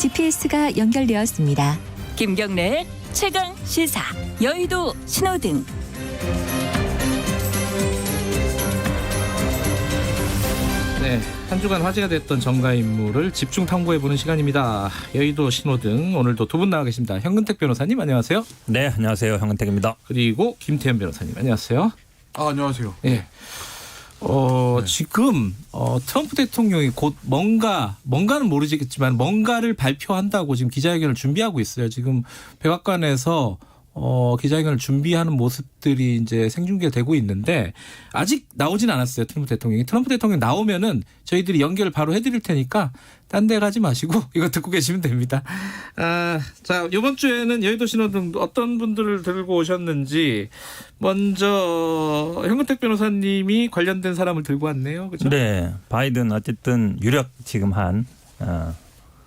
GPS가 연결되었습니다. 김경래 최강 시사 여의도 신호등. 네, 한 주간 화제가 됐던 정가 인물을 집중 탐구해보는 시간입니다. 여의도 신호등 오늘도 두 분 나와 계십니다. 현근택 변호사님 안녕하세요. 네, 안녕하세요. 현근택입니다. 그리고 김태현 변호사님 안녕하세요. 안녕하세요. 예. 지금 트럼프 대통령이 곧 뭔가는 모르겠지만 뭔가를 발표한다고 지금 기자회견을 준비하고 있어요. 지금 백악관에서 기자회견을 준비하는 모습들이 이제 생중계되고 있는데 아직 나오진 않았어요. 트럼프 대통령이. 트럼프 대통령 나오면은 저희들이 연결을 바로 해드릴 테니까 딴 데 가지 마시고 이거 듣고 계시면 됩니다. 자, 이번 주에는 여의도 신호등 어떤 분들을 들고 오셨는지 먼저 현근택 변호사님이 관련된 사람을 들고 왔네요. 그렇죠? 네, 바이든 어쨌든 유력 지금 한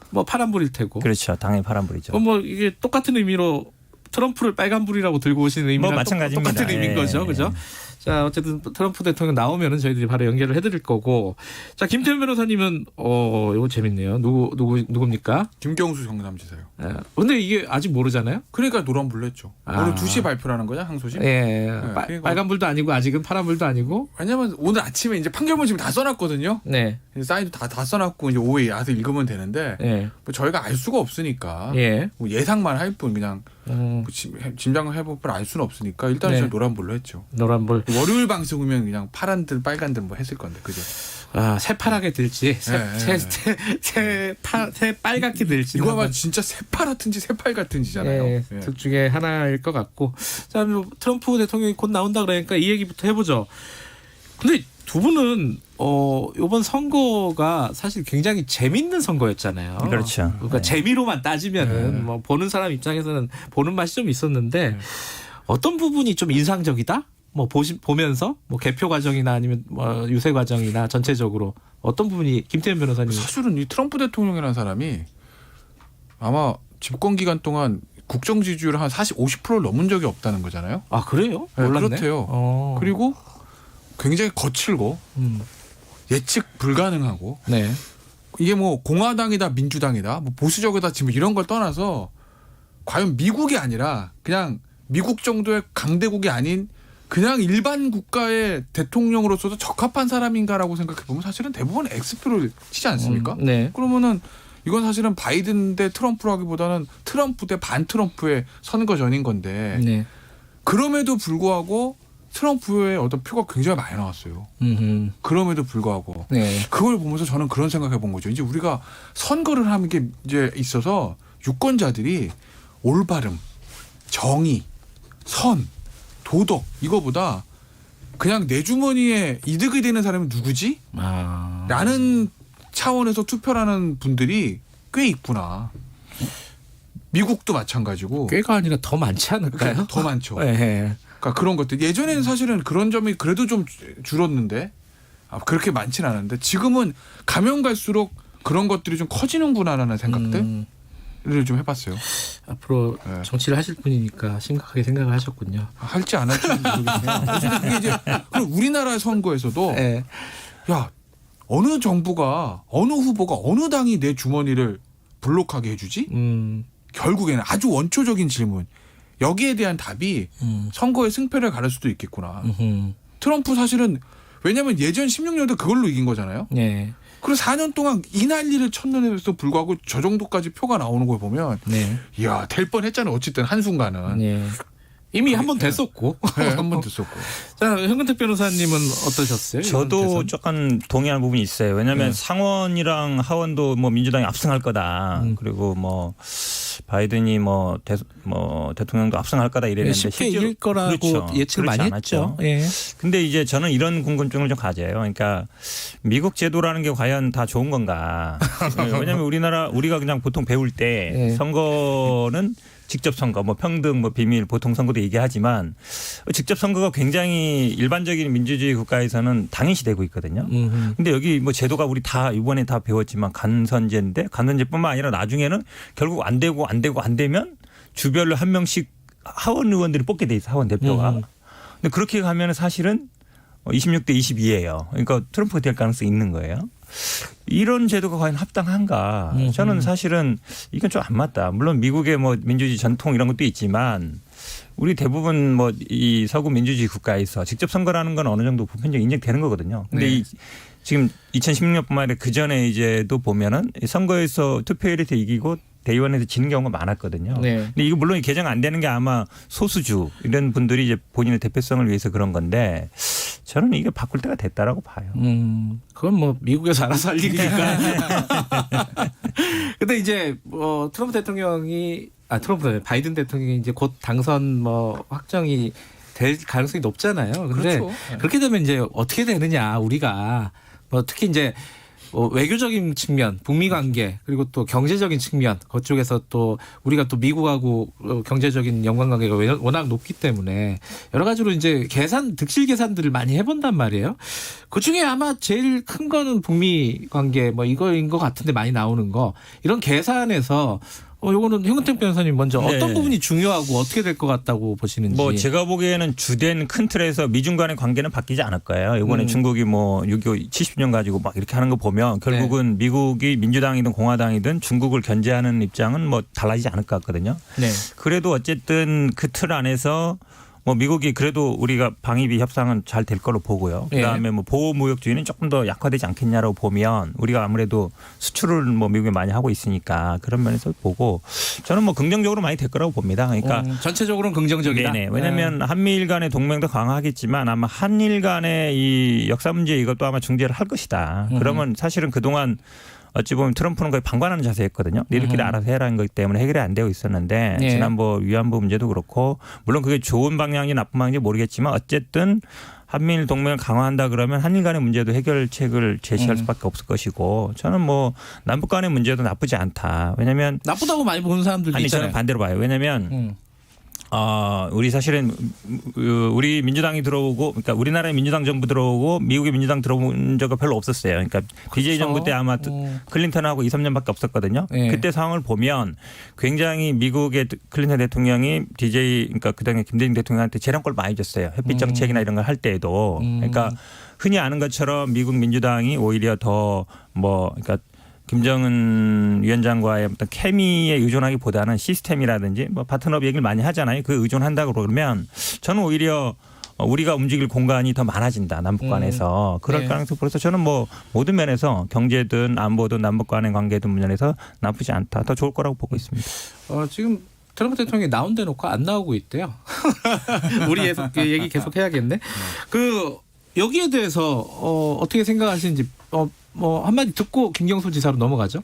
뭐 파란불일 테고. 그렇죠. 당연히 파란불이죠. 뭐 이게 똑같은 의미로 트럼프를 빨간불이라고 들고 오시는 의미랑 마찬가지입니다. 똑같은 의미인 거죠. 그죠? 자, 어쨌든 트럼프 대통령 나오면은 저희들이 바로 연결을 해드릴 거고. 자, 김태현 변호사님은 이거 재밌네요. 누굽니까? 김경수 경남지사요. 근데 이게 아직 모르잖아요. 그러니까 노란불로 했죠. 오늘 2시에 발표라는 거냐 항소심? 예. 그리고 빨간불도 아니고 아직은 파란불도 아니고. 왜냐면 오늘 아침에 이제 판결문 지금 다 써놨거든요. 네. 사인도 다 써놨고 이제 오후에 와서 읽으면 되는데 예. 뭐 저희가 알 수가 없으니까 예. 뭐 예상만 할 뿐 그냥 뭐 짐작을 해볼 뿐 알 수는 없으니까 일단 네. 노란불로 했죠. 노란불. 월요일 방송이면 그냥 파란들 빨간들 뭐 했을 건데 그죠? 새파랗게 될지 새 빨갛게 될지 이거 아마 진짜 새파랗든지 새빨같은지잖아요. 예, 둘 중에 하나일 것 같고. 자, 뭐 트럼프 대통령이 곧 나온다 그러니까 이 얘기부터 해보죠. 근데 두 분은 이번 선거가 사실 굉장히 재밌는 선거였잖아요. 그렇죠. 그러니까 네. 재미로만 따지면은 뭐 보는 사람 입장에서는 보는 맛이 좀 있었는데 어떤 부분이 좀 인상적이다? 뭐 보면서 뭐 개표 과정이나 아니면 뭐 유세 과정이나 전체적으로 어떤 부분이 김태현 변호사님. 사실은 이 트럼프 대통령이라는 사람이 아마 집권 기간 동안 국정 지지율 한 50%를 넘은 적이 없다는 거잖아요. 아, 그래요? 네, 몰랐네. 그렇대요. 그리고 굉장히 거칠고 예측 불가능하고 네. 이게 뭐 공화당이다 민주당이다 뭐 보수적이다 지금 이런 걸 떠나서 과연 미국이 아니라 그냥 미국 정도의 강대국이 아닌 그냥 일반 국가의 대통령으로서도 적합한 사람인가라고 생각해 보면 사실은 대부분 X표를 치지 않습니까? 네. 그러면은 이건 사실은 바이든 대 트럼프라기보다는 트럼프 대 반 트럼프의 선거전인 건데 네. 그럼에도 불구하고 트럼프의 어떤 표가 굉장히 많이 나왔어요. 그럼에도 불구하고 네. 그걸 보면서 저는 그런 생각해 본 거죠. 이제 우리가 선거를 하는 게 이제 있어서 유권자들이 올바름, 정의, 선, 도덕 이거보다 그냥 내 주머니에 이득이 되는 사람이 누구지? 라는 차원에서 투표하는 분들이 꽤 있구나. 미국도 마찬가지고. 꽤가 아니라 더 많지 않을까요? 더 많죠. 네. 그러니까 그런 것들 예전에는 사실은 그런 점이 그래도 좀 줄었는데 그렇게 많지는 않은데 지금은 가면 갈수록 그런 것들이 좀 커지는구나라는 생각들을 좀 해봤어요. 앞으로 네. 정치를 하실 분이니까 심각하게 생각을 하셨군요. 할지 안 할지 모르겠네요. 그게 이제 그럼 우리나라 선거에서도 네. 야 어느 정부가 어느 후보가 어느 당이 내 주머니를 블록하게 해주지? 결국에는 아주 원초적인 질문. 여기에 대한 답이 선거의 승패를 가를 수도 있겠구나. 트럼프 사실은 왜냐하면 예전 16년도 그걸로 이긴 거잖아요. 네. 그리고 4년 동안 이 난리를 쳤는데도 불구하고 저 정도까지 표가 나오는 걸 보면 네. 이야 될 뻔했잖아요. 어쨌든 한순간은. 네. 이미 한 번 됐었고. 네, 한 번 됐었고. 자, 현근택 변호사님은 어떠셨어요? 저도 조금 동의하는 부분이 있어요. 왜냐하면 상원이랑 하원도 뭐 민주당이 압승할 거다. 그리고 뭐 바이든이 뭐 대통령도 압승할 거다 이랬는데 쉽게 이길 거라고 그렇죠. 예측을 많이 했죠. 예. 근데 이제 저는 이런 궁금증을 좀 가져요. 그러니까 미국 제도라는 게 과연 다 좋은 건가? 왜냐하면 우리가 그냥 보통 배울 때 예. 선거는 직접 선거, 뭐 평등, 뭐 비밀, 보통 선거도 얘기하지만 직접 선거가 굉장히 일반적인 민주주의 국가에서는 당연시 되고 있거든요. 근데 여기 뭐 제도가 우리 다 이번에 다 배웠지만 간선제인데 간선제뿐만 아니라 나중에는 결국 안 되면 주별로 한 명씩 하원 의원들이 뽑게 돼 있어, 하원 대표가. 근데 그렇게 가면 사실은 26대 22예요. 그러니까 트럼프가 될 가능성이 있는 거예요. 이런 제도가 과연 합당한가? 저는 사실은 이건 좀 안 맞다. 물론 미국의 뭐 민주주의 전통 이런 것도 있지만 우리 대부분 뭐 이 서구 민주주의 국가에서 직접 선거라는 건 어느 정도 보편적으로 인정되는 거거든요. 근데 네. 이 지금 2016년뿐만 아니라 그 전에 이제도 보면은 선거에서 투표율에서 이기고 대의원에서 지는 경우가 많았거든요. 네. 근데 이거 물론 개정 안 되는 게 아마 소수주 이런 분들이 이제 본인의 대표성을 위해서 그런 건데 저는 이게 바꿀 때가 됐다라고 봐요. 그건 뭐 미국에서 알아서 할 일이니까. 근데 이제 바이든 대통령이 이제 곧 당선 뭐 확정이 될 가능성이 높잖아요. 근데 그렇죠. 그렇게 되면 이제 어떻게 되느냐 우리가 뭐 특히 이제 외교적인 측면, 북미 관계 그리고 또 경제적인 측면 그쪽에서 또 우리가 또 미국하고 경제적인 연관관계가 워낙 높기 때문에 여러 가지로 이제 득실 계산들을 많이 해본단 말이에요. 그 중에 아마 제일 큰 거는 북미 관계 뭐 이거인 것 같은데 많이 나오는 거 이런 계산에서 요거는 현근택 변호사님 먼저 어떤 네. 부분이 중요하고 어떻게 될 것 같다고 보시는지. 뭐 제가 보기에는 주된 큰 틀에서 미중 간의 관계는 바뀌지 않을 거예요. 이번에 중국이 뭐 6.25 70년 가지고 막 이렇게 하는 거 보면 결국은 미국이 민주당이든 공화당이든 중국을 견제하는 입장은 뭐 달라지지 않을 것 같거든요. 네. 그래도 어쨌든 그 틀 안에서 뭐 미국이 그래도 우리가 방위비 협상은 잘 될 거로 보고요. 그다음에 뭐 보호무역주의는 조금 더 약화되지 않겠냐라고 보면 우리가 아무래도 수출을 뭐 미국에 많이 하고 있으니까 그런 면에서 보고 저는 뭐 긍정적으로 많이 될 거라고 봅니다. 그러니까 전체적으로는 긍정적이다. 네네. 왜냐하면 한미일 간의 동맹도 강화하겠지만 아마 한일 간의 이 역사 문제 이것도 아마 중재를 할 것이다. 그러면 사실은 그동안 어찌 보면 트럼프는 거의 방관하는 자세였거든요. 니들끼리 알아서 해라는 거기 때문에 해결이 안 되고 있었는데 예. 지난번 위안부 문제도 그렇고 물론 그게 좋은 방향인지 나쁜 방향인지 모르겠지만 어쨌든 한미일 동맹을 강화한다 그러면 한일 간의 문제도 해결책을 제시할 수밖에 없을 것이고 저는 뭐 남북 간의 문제도 나쁘지 않다. 왜냐하면 나쁘다고 많이 보는 사람들도 아니 있잖아요. 저는 반대로 봐요. 왜냐하면 우리 사실은 우리 민주당이 들어오고 그러니까 우리나라의 민주당 정부 들어오고 미국의 민주당 들어온 적은 별로 없었어요. 그러니까 BJ 정부 때 아마 클린턴하고 2, 3년밖에 없었거든요. 네. 그때 상황을 보면 굉장히 미국의 클린턴 대통령이 DJ 그러니까 그다음에 김대중 대통령한테 재량권을 많이 줬어요. 햇빛 정책이나 이런 걸 할 때에도. 그러니까 흔히 아는 것처럼 미국 민주당이 오히려 더 뭐 그러니까 김정은 위원장과의 어떤 케미에 의존하기보다는 시스템이라든지 뭐 파트너업 얘기를 많이 하잖아요. 그 의존한다고 그러면 저는 오히려 우리가 움직일 공간이 더 많아진다. 남북 간에서. 그럴 가능성이 그래서 저는 뭐 모든 면에서 경제든 안보든 남북 간의 관계든 면에서 나쁘지 않다. 더 좋을 거라고 보고 있습니다. 지금 트럼프 대통령이 나온 데 놓고 안 나오고 있대요. 우리 얘기 계속 해야겠네. 여기에 대해서 어떻게 생각하시는지 뭐 한마디 듣고 김경수 지사로 넘어가죠.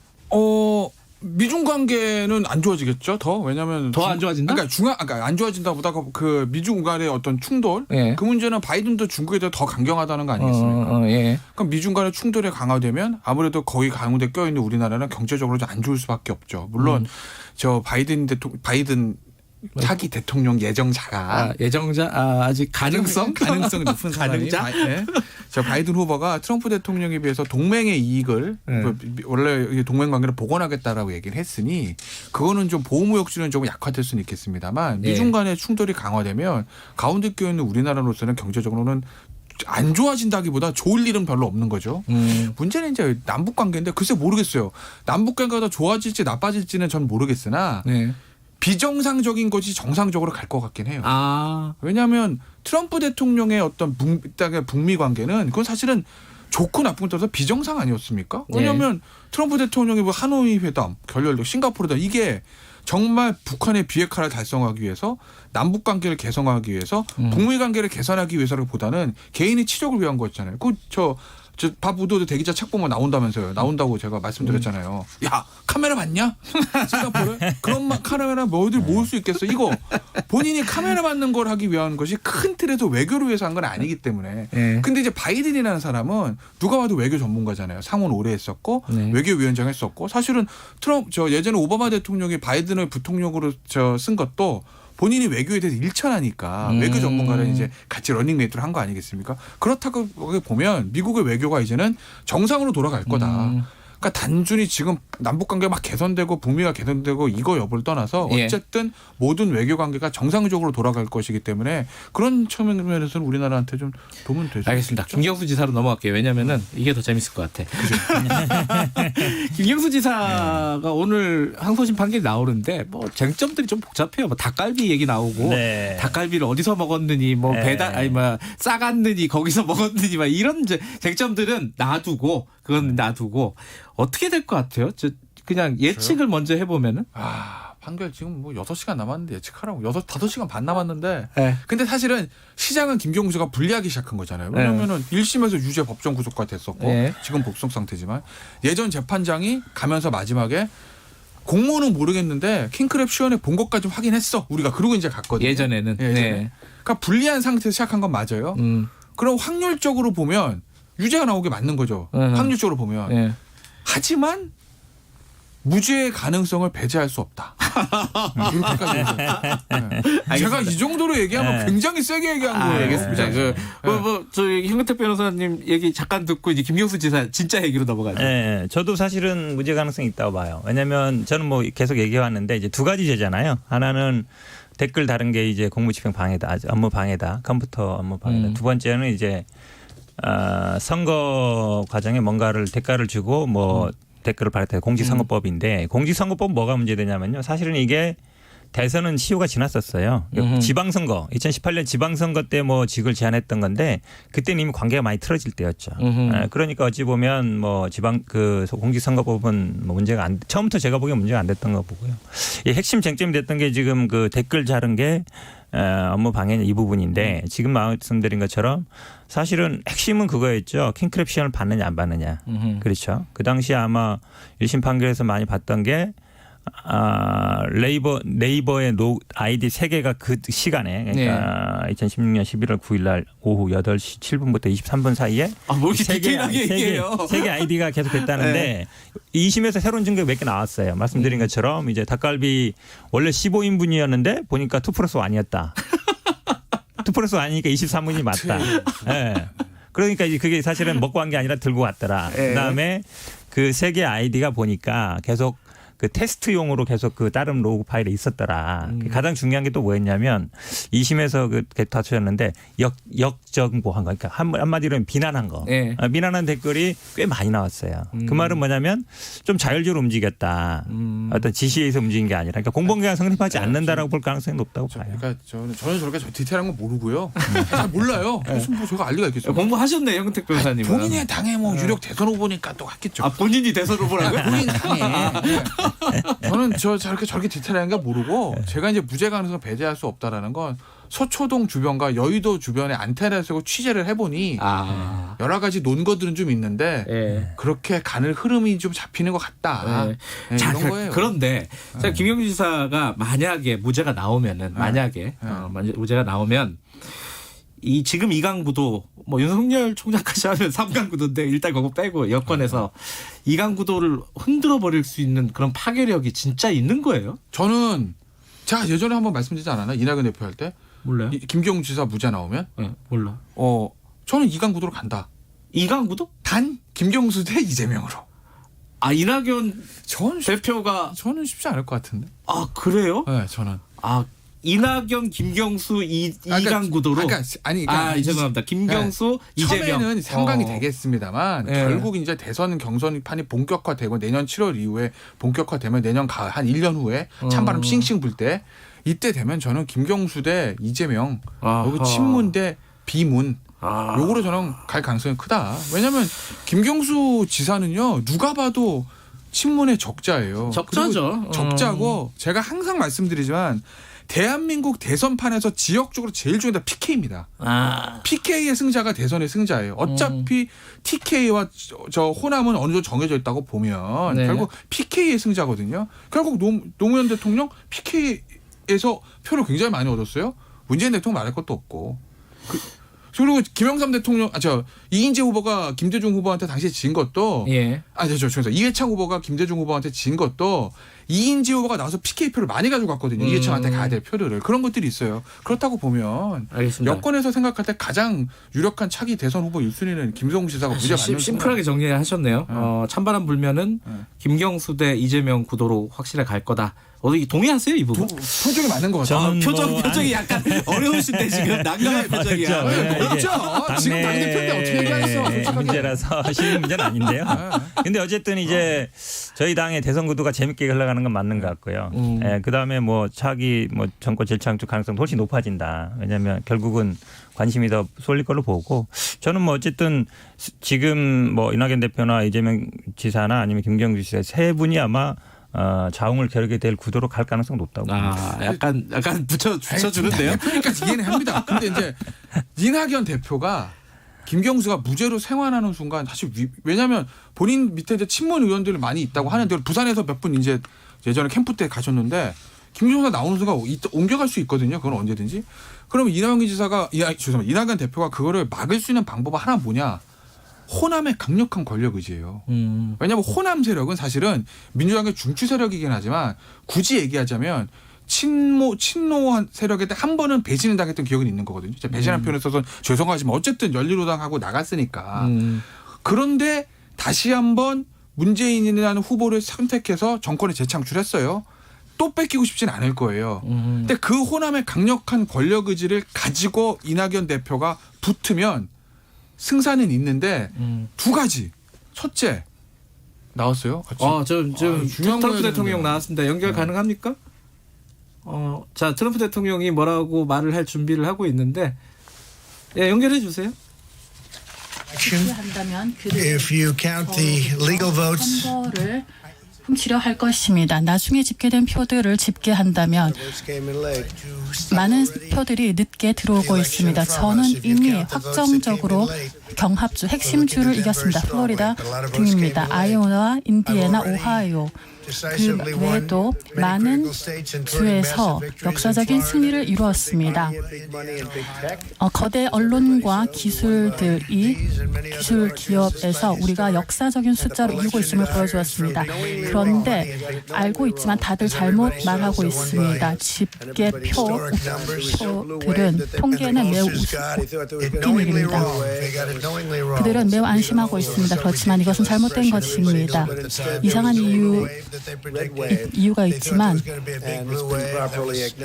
미중 관계는 안 좋아지겠죠. 더 왜냐하면 더 안 좋아진다? 그러니까 안 좋아진다보다 그 미중 간의 어떤 충돌 예. 그 문제는 바이든도 중국에 대해 더 강경하다는 거 아니겠습니까? 예. 그럼 미중 간의 충돌이 강화되면 아무래도 거기 가운데 껴있는 우리나라는 경제적으로 좀 안 좋을 수밖에 없죠. 물론 저 바이든 차기 대통령 예정자가 아직 가능성이 높은 사람이 저 바이든 후보가 트럼프 대통령에 비해서 동맹의 이익을 원래 동맹 관계를 복원하겠다라고 얘기를 했으니 그거는 좀 보호무역주의는 조금 약화될 수는 있겠습니다만 미중 간의 충돌이 강화되면 가운데 껴있는 우리나라로서는 경제적으로는 안 좋아진다기보다 좋을 일은 별로 없는 거죠. 문제는 이제 남북 관계인데 글쎄 모르겠어요. 남북 관계가 더 좋아질지 나빠질지는 전 모르겠으나 비정상적인 것이 정상적으로 갈 것 같긴 해요. 왜냐하면 트럼프 대통령의 어떤 북미 관계는 그건 사실은 좋고 나쁜 떠서 비정상 아니었습니까? 왜냐하면 트럼프 대통령이 뭐 하노이 회담, 결렬도 싱가포르 회담 이게 정말 북한의 비핵화를 달성하기 위해서 남북 관계를 개선하기 위해서 북미 관계를 개선하기 위해서보다는 개인의 치적을 위한 거였잖아요. 저 밥 우도도 대기자 책 보면 나온다면서요. 나온다고 제가 말씀드렸잖아요. 야 카메라 봤냐? 싱가포르 그런 카메라 뭐 어딜 모을 수 있겠어? 이거 본인이 카메라 받는 걸 하기 위한 것이 큰 틀에서 외교를 위해서 한 건 아니기 때문에. 근데 이제 바이든이라는 사람은 누가 봐도 외교 전문가잖아요. 상원 오래 했었고 외교위원장 했었고 사실은 예전에 오바마 대통령이 바이든을 부통령으로 쓴 것도 본인이 외교에 대해서 일천하니까 외교 전문가를 이제 같이 러닝메이트를 한 거 아니겠습니까? 그렇다고 보면 미국의 외교가 이제는 정상으로 돌아갈 거다. 그러니까 단순히 지금 남북 관계가 막 개선되고 북미가 개선되고 이거 여부를 떠나서 예. 어쨌든 모든 외교 관계가 정상적으로 돌아갈 것이기 때문에 그런 측면에서는 우리나라한테 좀 도움은 되죠. 알겠습니다. 김경수 지사로 넘어갈게요. 왜냐면은 이게 더 재밌을 것 같아. 김경수 지사가 오늘 항소심 판결이 나오는데 뭐 쟁점들이 좀 복잡해요. 뭐 닭갈비 얘기 나오고 네. 닭갈비를 어디서 먹었느니 뭐 네. 배달 아니 뭐 싸갔느니 거기서 먹었느니 막 이런 쟁점들은 놔두고 그건 놔두고 어떻게 될 것 같아요? 그냥 예측을 먼저 해보면은. 판결 지금 뭐 6시간 남았는데 예측하라고 5시간 반 남았는데 네. 근데 사실은 시장은 김경수가 불리하기 시작한 거잖아요. 왜냐면은 1심에서 유죄 법정 구속가 됐었고 네. 지금 복속 상태지만 예전 재판장이 가면서 마지막에 공모는 모르겠는데 킹크랩 시연회 본 것까지 확인했어. 우리가 그러고 이제 갔거든요. 예전에는. 네. 그러니까 불리한 상태에서 시작한 건 맞아요. 그럼 확률적으로 보면 유죄가 나오게 맞는 거죠. 확률적으로 보면. 네. 하지만 무죄의 가능성을 배제할 수 없다. 이렇게까지 네. 제가 이 정도로 얘기하면 굉장히 세게 얘기한 거예요. 알겠습니다. 네. 저희 현근택 변호사님 얘기 잠깐 듣고 이제 김경수 지사 진짜 얘기로 넘어가죠. 네, 저도 사실은 무죄 가능성이 있다고 봐요. 왜냐하면 저는 뭐 계속 얘기해왔는데 이제 두 가지 죄잖아요. 하나는 댓글 다른 게 이제 공무집행 방해다, 업무 방해다, 컴퓨터 업무 방해다. 두 번째는 이제 선거 과정에 뭔가를 대가를 주고 뭐 댓글을 발했다. 공직선거법인데 공직선거법 뭐가 문제되냐면요. 사실은 이게 대선은 시효가 지났었어요. 지방선거 2018년 지방선거 때 뭐 직을 제안했던 건데 그때는 이미 관계가 많이 틀어질 때였죠. 그러니까 어찌 보면 뭐 지방 그 공직선거법은 뭐 문제가 안 처음부터 제가 보기엔 문제가 안 됐던 거 보고요. 이 핵심 쟁점이 됐던 게 지금 그 댓글 자른 게 업무 방해 이 부분인데 지금 말씀드린 것처럼 사실은 핵심은 그거였죠. 킹크랩 시연을 받느냐 안 받느냐. 그렇죠. 그 당시에 아마 1심 판결에서 많이 봤던 게 네이버의 아이디 3개가 그 시간에 그러니까 2016년 11월 9일 날 오후 8시 7분부터 23분 사이에 뭐 이렇게 디테일하게 얘기해요. 3개 아이디가 계속 됐다는데 네. 2심에서 새로운 증거가 몇 개 나왔어요. 말씀드린 것처럼 이제 닭갈비 원래 15인분이었는데 보니까 2+1이었다. 2+1이니까 23분이 맞다. 네. 그러니까 이제 그게 사실은 먹고 한 게 아니라 들고 왔더라. 그다음에 그 3개 아이디가 보니까 계속 그 테스트용으로 계속 그 다른 로그 파일에 있었더라. 가장 중요한 게 또 뭐였냐면 2심에서 그 다투셨는데 역정보한 거. 그러니까 한마디로 비난한 거. 네. 비난한 댓글이 꽤 많이 나왔어요. 그 말은 뭐냐면 좀 자율적으로 움직였다. 어떤 지시에 의해서 움직인 게 아니라. 그러니까 공범경향 성립하지 않는다라고 볼 가능성이 높다고 봐요. 그러니까 저는 저렇게 디테일한 건 모르고요. 잘 몰라요. 무슨 뭐 제가 알 리가 있겠어요. 공부하셨네 현근택 변호사님. 본인의 당에 뭐 유력 대선 후보니까 또 했겠죠. 본인이 대선 후보라고요? 본인 당에. 저는 저렇게 디테일한 거 모르고 제가 이제 무죄 가능성을 배제할 수 없다라는 건 서초동 주변과 여의도 주변에 안테나를 세고 취재를 해보니 여러 가지 논거들은 좀 있는데 그렇게 가는 흐름이 좀 잡히는 것 같다. 자, 이런 거예요. 그런데 자, 김경수 지사가 만약에 무죄가 나오면은 무죄가 나오면 이 지금 2강 구도 뭐 윤석열 총장까지 하면 3강 구도인데 일단 그거 빼고 여권에서 2강 구도를 흔들어 버릴 수 있는 그런 파괴력이 진짜 있는 거예요? 저는 제가 예전에 한번 말씀드리지 않았나? 이낙연 대표 할 때 몰라요. 김경수 지사 무죄 나오면 네, 몰라. 저는 2강 구도로 간다. 2강 구도? 단 김경수 대 이재명으로. 이낙연 대표가 저는 쉽지 않을 것 같은데. 그래요? 네, 저는. 이낙연, 김경수, 이강 구도로. 죄송합니다. 김경수, 이재명. 처음에는 3강이 되겠습니다만 결국 이제 대선 경선판이 본격화되고 내년 7월 이후에 본격화되면 내년 한 1년 후에 찬바람 싱싱 불 때 이때 되면 저는 김경수 대 이재명, 여기 친문 대 비문. 요거로 저는 갈 가능성이 크다. 왜냐하면 김경수 지사는요 누가 봐도 친문의 적자예요. 적자죠. 적자고 제가 항상 말씀드리지만 대한민국 대선판에서 지역적으로 제일 중요한 PK입니다. PK의 승자가 대선의 승자예요. 어차피 TK와 저 호남은 어느 정도 정해져 있다고 보면 결국 PK의 승자거든요. 결국 노무현 대통령 PK에서 표를 굉장히 많이 얻었어요. 문재인 대통령 말할 것도 없고. 그리고 김영삼 대통령, 이인재 후보가 김대중 후보한테 당시에 진 것도, 죄송합니다. 이회창 후보가 김대중 후보한테 진 것도 이인재 후보가 나와서 PK표를 많이 가지고 갔거든요. 이해창한테 가야 될 표를. 그런 것들이 있어요. 그렇다고 보면 알겠습니다. 여권에서 생각할 때 가장 유력한 차기 대선 후보 1순위는 김성우 지사가 무죄 받는 심플하게 정리하셨네요. 찬바람 불면은 김경수 대 이재명 구도로 확실히 갈 거다. 어디 동의하세요 이 부분? 표정이 맞는 것 같아요. 저는 표정이 약간 어려우신데 지금 난감한 표정이야. 어렵죠. 지금 당대표인데 어떻게 얘기하겠어. 솔직하게. 문제라서 쉬운 문제는 아닌데요. 근데 어쨌든 이제 저희 당의 대선 구도가 재밌게 흘러가는 건 맞는 것 같고요. 예, 그다음에 뭐 차기 뭐 정권 재창출 가능성도 훨씬 높아진다. 왜냐하면 결국은 관심이 더 쏠릴 걸로 보고 저는 뭐 어쨌든 지금 뭐 이낙연 대표나 이재명 지사나 아니면 김경주 지사 세 분이 아마 자웅을 겨루게 될 구도로 갈 가능성 높다고. 약간 붙여주는데요. 그러니까 이해는 합니다. 근데 이제 이낙연 대표가 김경수가 무죄로 생환하는 순간 사실 왜냐하면 본인 밑에 이제 친문 의원들이 많이 있다고 하는데 부산에서 몇 분 이제 예전에 캠프 때 가셨는데 김경수가 나오는 순간 옮겨갈 수 있거든요. 그건 언제든지. 그러면 이낙연 대표가 그거를 막을 수 있는 방법은 하나 뭐냐? 호남의 강력한 권력 의지예요. 왜냐하면 호남 세력은 사실은 민주당의 중추 세력이긴 하지만 굳이 얘기하자면 친노 세력에 한 번은 배신을 당했던 기억은 있는 거거든요. 배신한 표현을 써서 죄송하지만 어쨌든 열린우당하고 나갔으니까. 그런데 다시 한번 문재인이라는 후보를 선택해서 정권에 재창출했어요. 또 뺏기고 싶진 않을 거예요. 근데 그 호남의 강력한 권력 의지를 가지고 이낙연 대표가 붙으면 승산은 있는데 두 가지. 첫째 나왔어요. 같이. 지금 중요한 트럼프 거예요, 대통령 근데. 나왔습니다. 연결 가능합니까? 자 트럼프 대통령이 뭐라고 말을 할 준비를 하고 있는데 연결해 주세요. 한다면 If you count the legal votes, 선거를 훔치려 할 것입니다. 나중에 집계된 표들을 집계한다면 votes came in late. 많은 표들이 늦게 들어오고 있습니다. 저는 이미 확정적으로 경합주, 핵심주를 이겼습니다. 플로리다 등입니다. 아이오와 인디애나, 오하이오. 그 외에도 많은 주에서 역사적인 승리를 이루었습니다. 거대 언론과 기술 기업에서 우리가 역사적인 숫자로 이기고 있음을 보여주었습니다. 그런데 알고 있지만 다들 잘못 말하고 있습니다. 집계표들은 통계는 매우 웃긴 일입니다. 그들은 매우 안심하고 있습니다. 그렇지만 이것은 잘못된 것입니다. 이상한 이유가 있지만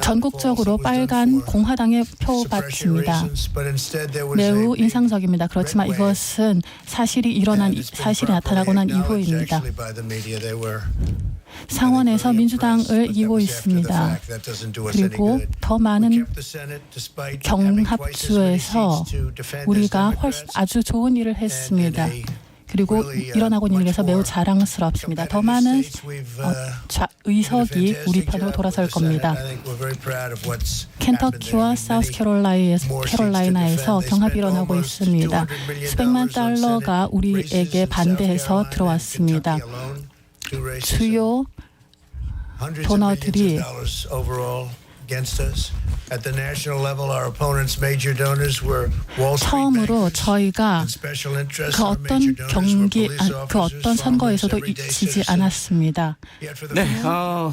전국적으로 빨간 공화당의 표밭입니다. 매우 인상적입니다. 그렇지만 이것은 사실이 나타나고 난 이후입니다. 상원에서 민주당을 이기고 있습니다. 그리고 더 많은 경합주에서 우리가 아주 좋은 일을 했습니다. 그리고 일어나고 있는 일에서 매우 자랑스럽습니다. 더 많은 의석이 우리 편으로 돌아설 겁니다. 켄터키와 사우스캐롤라이나에서 경합이 일어나고 있습니다. 수백만 달러가 우리에게 반대해서 들어왔습니다. 주요 도너들이 처음으로 저희가 그 어떤 선거에서도 지지 않았습니다. 네,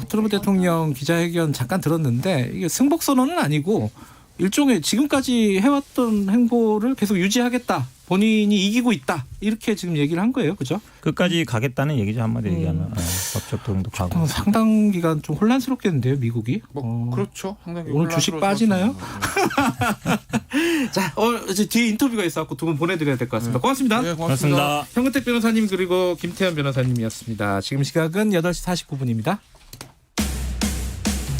트럼프 대통령 기자회견 잠깐 들었는데 이게 승복 선언은 아니고 일종의 지금까지 해왔던 행보를 계속 유지하겠다. 본인이 이기고 있다. 이렇게 지금 얘기를 한 거예요. 그죠? 끝까지 가겠다는 얘기죠. 한마디 얘기하면. 법적 도움도 가고. 상당 기간 좀 혼란스럽겠는데요. 미국이. 그렇죠. 상당히 오늘 주식 빠지나요? 자, 이제 뒤에 인터뷰가 있어서 두 분 보내드려야 될 것 같습니다. 고맙습니다. 네, 고맙습니다. 현근택 변호사님 그리고 김태현 변호사님이었습니다. 지금 시각은 8시 49분입니다.